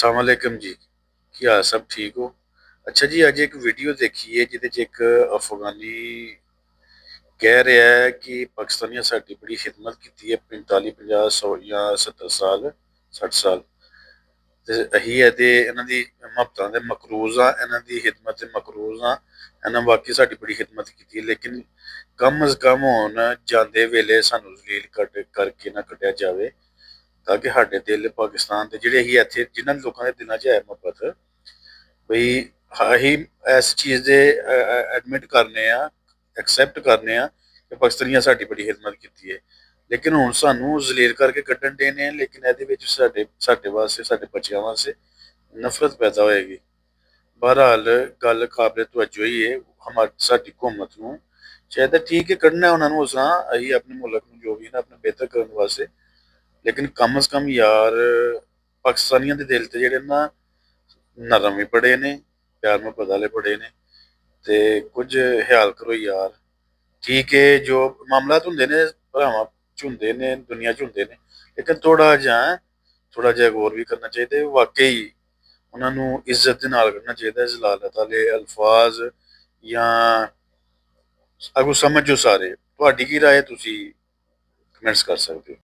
अस्सलाम वालेकुम जी। ਕੀ ਹਾਲ ਸਭ ਠੀਕ ਹੋ? ਅੱਛਾ ਜੀ, ਅੱਜ ਇੱਕ ਵੀਡੀਓ ਦੇਖੀ ਹੈ ਜਿਹਦੇ 'ਚ ਇੱਕ ਅਫਗਾਨੀ ਕਹਿ ਰਿਹਾ ਹੈ ਕਿ ਪਾਕਿਸਤਾਨੀਆਂ ਸਾਡੀ ਬੜੀ ਖਿਦਮਤ ਕੀਤੀ ਹੈ 45 50 100 ਜਾਂ 70 ਸਾਲ 60 ਸਾਲ ਤੇ ਅਸੀਂ ਇਹਦੇ ਇਹਨਾਂ ਦੀ ਮਹੱਬਤਾਂ ਦੇ ਮਕਰੂਜ਼ ਆ, ਇਹਨਾਂ ਦੀ ਖਿਦਮਤ ਤੇ ਮਕਰੂਜ਼ ਆ। ਇਹਨਾਂ ਵਾਕਈ ਸਾਡੀ ਬੜੀ ਖਿਦਮਤ ਕੀਤੀ ਹੈ, ਲੇਕਿਨ ਕਮ ਅਜ਼ ਕਮ ਹੁਣ ਜਾਂਦੇ ਵੇਲੇ ਸਾਨੂੰ ਜ਼ਲੀਲ ਕਰਕੇ ਨਾ ਕੱਢਿਆ ਜਾਵੇ, ਤਾਂ ਕਿ ਸਾਡੇ ਦਿਲ ਪਾਕਿਸਤਾਨ ਦੇ ਜਿਹੜੇ ਅਸੀਂ ਇੱਥੇ ਜਿਨ੍ਹਾਂ ਲੋਕਾਂ ਦੇ ਦਿਲਾਂ 'ਚ ਹੈ ਮੁਹੱਬਤ, ਬਈ ਅਸੀਂ ਇਸ ਚੀਜ਼ ਦੇ ਐਡਮਿਟ ਕਰਨੇ ਆ, ਐਕਸੈਪਟ ਕਰਨੇ ਆ ਕਿ ਪਾਕਿਸਤਾਨੀਆਂ ਸਾਡੀ ਬੜੀ ਖਿਦਮਤ ਕੀਤੀ ਹੈ। ਲੇਕਿਨ ਹੁਣ ਸਾਨੂੰ ਜ਼ਲੀਲ ਕਰਕੇ ਕੱਢਣ ਦੇ ਨੇ, ਲੇਕਿਨ ਇਹਦੇ ਵਿੱਚ ਸਾਡੇ ਵਾਸਤੇ, ਸਾਡੇ ਬੱਚਿਆਂ ਵਾਸਤੇ ਨਫ਼ਰਤ ਪੈਦਾ ਹੋਏਗੀ। ਬਹਰਹਾਲ ਗੱਲ ਕਾਬਲੇ ਤਵੱਜੋ ਹੀ ਹੈ। ਸਾਡੀ ਹਕੂਮਤ ਨੂੰ ਚਾਹੀਦਾ, ਠੀਕ ਹੈ, ਕੱਢਣਾ ਉਹਨਾਂ ਨੂੰ ਉਸ ਤਰ੍ਹਾਂ, ਅਸੀਂ ਆਪਣੇ ਮੁਲਕ ਨੂੰ ਜੋ ਵੀ ਨਾ ਆਪਣੇ ਬਿਹਤਰ ਕਰਨ ਵਾਸਤੇ, ਲੇਕਿਨ ਕਮ ਅਜ਼ ਕਮ ਯਾਰ ਪਾਕਿਸਤਾਨੀਆਂ ਦੇ ਦਿਲ ਤੇ ਜਿਹੜੇ ਨਾ ਨਰਮ ਵੀ ਬੜੇ ਨੇ, ਪਿਆਰ ਮੁਹੱਬਤ ਵਾਲੇ ਬੜੇ ਨੇ, ਤੇ ਕੁਝ ਖਿਆਲ ਕਰੋ ਯਾਰ। ਠੀਕ ਹੈ, ਜੋ ਮਾਮਲਾਤ ਹੁੰਦੇ ਨੇ ਭਰਾਵਾਂ 'ਚ ਹੁੰਦੇ ਨੇ, ਦੁਨੀਆ 'ਚ ਹੁੰਦੇ ਨੇ, ਲੇਕਿਨ ਥੋੜਾ ਜਿਹਾ ਗੌਰ ਵੀ ਕਰਨਾ ਚਾਹੀਦਾ। ਵਾਕਈ ਉਹਨਾਂ ਨੂੰ ਇੱਜ਼ਤ ਦੇ ਨਾਲ ਕਰਨਾ ਚਾਹੀਦਾ। ਜ਼ਲਾਲਤ ਵਾਲੇ ਅਲਫਾਜ਼ ਜਾਂ ਅਗੋ ਸਮਝੋ ਸਾਰੇ। ਤੁਹਾਡੀ ਕੀ ਰਾਏ, ਤੁਸੀਂ ਕਮੈਂਟਸ ਕਰ ਸਕਦੇ ਹੋ।